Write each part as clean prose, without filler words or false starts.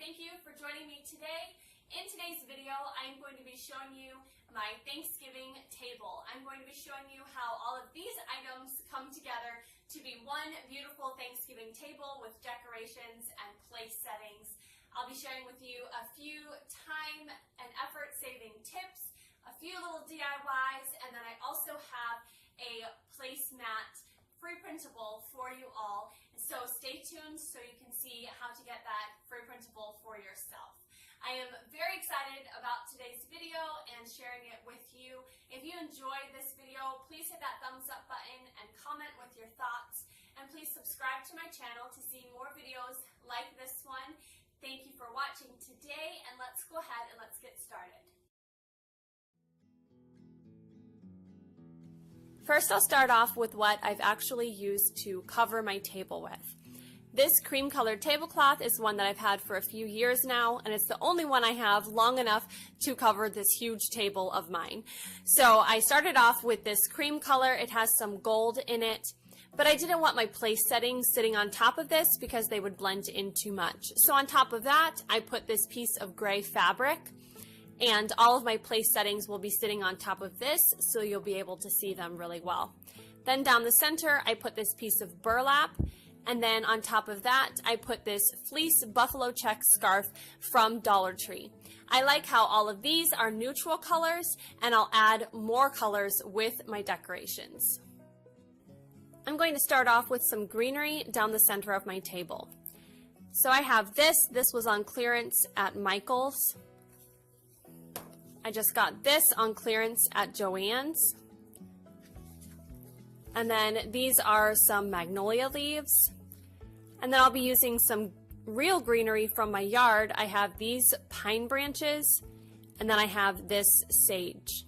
thank you for joining me today. In today's video, I'm going to be showing you my Thanksgiving table. I'm going to be showing you how all of these items come together to be one beautiful Thanksgiving table with decorations and place settings. I'll be sharing with you a few time and effort saving tips, a few little DIYs, and then I also have a placemat free printable for you all. So stay tuned so you can see how to get that free printable for yourself. I am very excited about today's video and sharing it with you. If you enjoyed this video, please hit that thumbs up button and comment with your thoughts. And please subscribe to my channel to see more videos like this one. Thank you for watching today, and let's go ahead and let's get started. First, I'll start off with what I've actually used to cover my table with. This cream colored tablecloth is one that I've had for a few years now, and it's the only one I have long enough to cover this huge table of mine. So I started off with this cream color. It has some gold in it, but I didn't want my place settings sitting on top of this because they would blend in too much. So on top of that, I put this piece of gray fabric, and all of my place settings will be sitting on top of this, so you'll be able to see them really well. Then down the center, I put this piece of burlap, and then on top of that, I put this fleece buffalo check scarf from Dollar Tree. I like how all of these are neutral colors, and I'll add more colors with my decorations. I'm going to start off with some greenery down the center of my table. So I have this was on clearance at Michael's. I just got this on clearance at Joann's. And then these are some magnolia leaves. And then I'll be using some real greenery from my yard. I have these pine branches, and then I have this sage.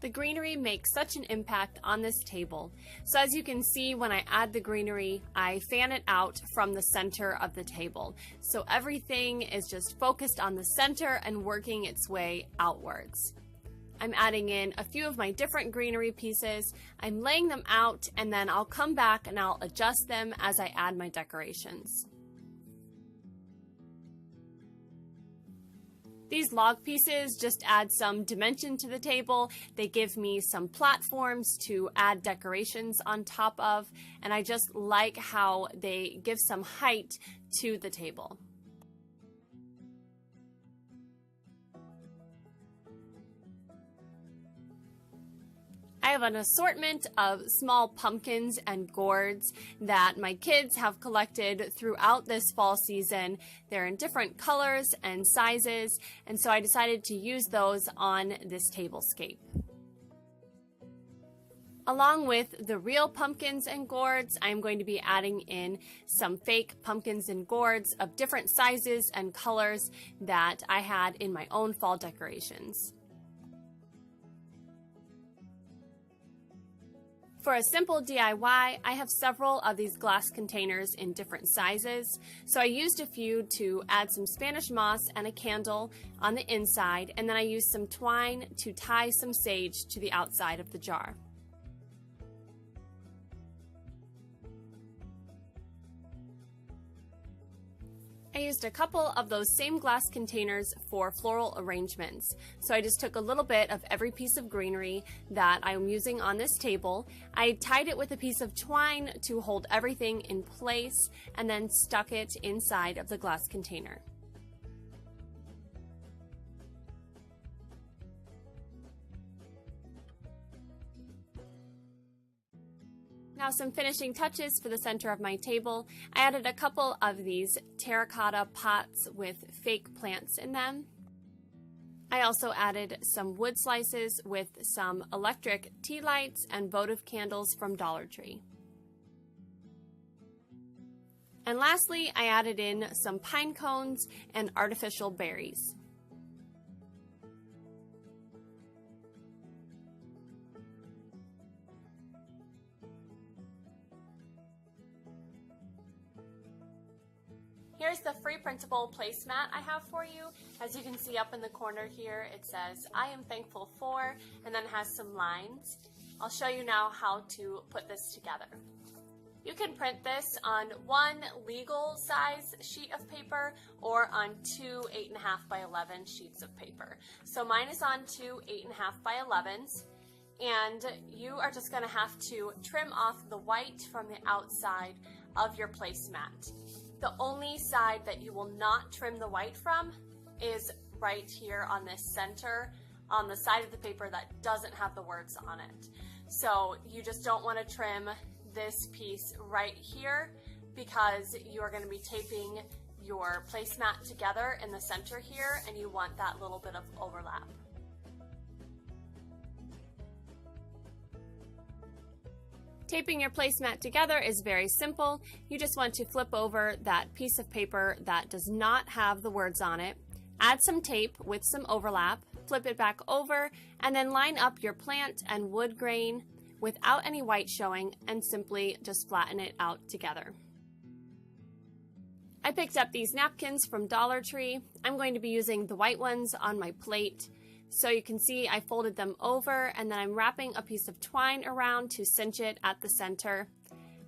The greenery makes such an impact on this table. So as you can see, when I add the greenery, I fan it out from the center of the table. So everything is just focused on the center and working its way outwards. I'm adding in a few of my different greenery pieces. I'm laying them out, and then I'll come back and I'll adjust them as I add my decorations. These log pieces just add some dimension to the table. They give me some platforms to add decorations on top of, and I just like how they give some height to the table. I have an assortment of small pumpkins and gourds that my kids have collected throughout this fall season. They're in different colors and sizes, and so I decided to use those on this tablescape. Along with the real pumpkins and gourds, I'm going to be adding in some fake pumpkins and gourds of different sizes and colors that I had in my own fall decorations. For a simple DIY, I have several of these glass containers in different sizes, so I used a few to add some Spanish moss and a candle on the inside, and then I used some twine to tie some sage to the outside of the jar. I used a couple of those same glass containers for floral arrangements. So I just took a little bit of every piece of greenery that I'm using on this table. I tied it with a piece of twine to hold everything in place, and then stuck it inside of the glass container. Now some finishing touches for the center of my table. I added a couple of these terracotta pots with fake plants in them. I also added some wood slices with some electric tea lights and votive candles from Dollar Tree. And lastly, I added in some pine cones and artificial berries. Here's the free printable placemat I have for you. As you can see up in the corner here, it says, "I am thankful for," and then has some lines. I'll show you now how to put this together. You can print this on one legal size sheet of paper or on two 8.5 by 11 sheets of paper. So mine is on two 8.5 by 11s, and you are just going to have to trim off the white from the outside of your placemat. The only side that you will not trim the white from is right here on this center, on the side of the paper that doesn't have the words on it. So you just don't want to trim this piece right here because you are going to be taping your placemat together in the center here, and you want that little bit of overlap. Taping your placemat together is very simple. You just want to flip over that piece of paper that does not have the words on it, add some tape with some overlap, flip it back over, and then line up your plant and wood grain without any white showing, and simply just flatten it out together. I picked up these napkins from Dollar Tree. I'm going to be using the white ones on my plate. So you can see I folded them over, and then I'm wrapping a piece of twine around to cinch it at the center.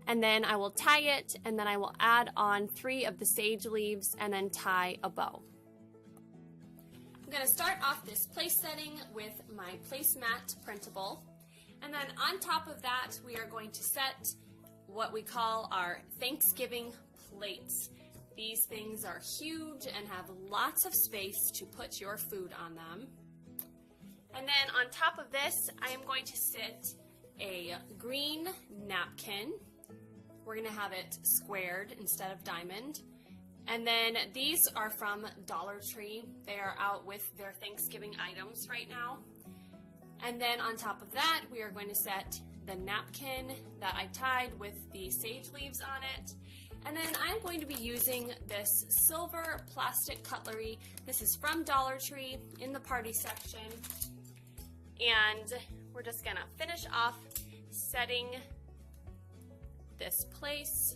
And then I will tie it, and then I will add on 3 of the sage leaves and then tie a bow. I'm going to start off this place setting with my placemat printable. And then on top of that, we are going to set what we call our Thanksgiving plates. These things are huge and have lots of space to put your food on them. And then on top of this, I am going to sit a green napkin. We're going to have it squared instead of diamond. And then these are from Dollar Tree. They are out with their Thanksgiving items right now. And then on top of that, we are going to set the napkin that I tied with the sage leaves on it. And then I'm going to be using this silver plastic cutlery. This is from Dollar Tree in the party section. And we're just going to finish off setting this place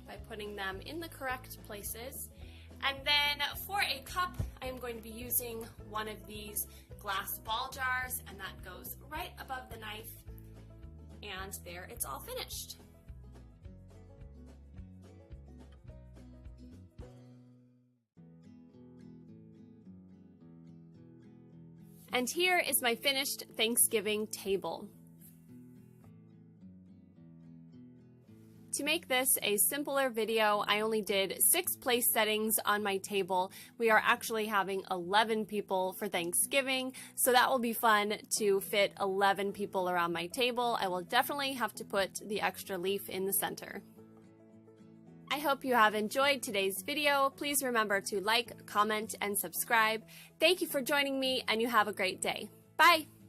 by putting them in the correct places. And then for a cup, I am going to be using one of these glass ball jars, and that goes right above the knife, and there it's all finished. And here is my finished Thanksgiving table. To make this a simpler video, I only did 6 place settings on my table. We are actually having 11 people for Thanksgiving, so that will be fun to fit 11 people around my table. I will definitely have to put the extra leaf in the center. I hope you have enjoyed today's video. Please remember to like, comment, and subscribe. Thank you for joining me, and you have a great day. Bye!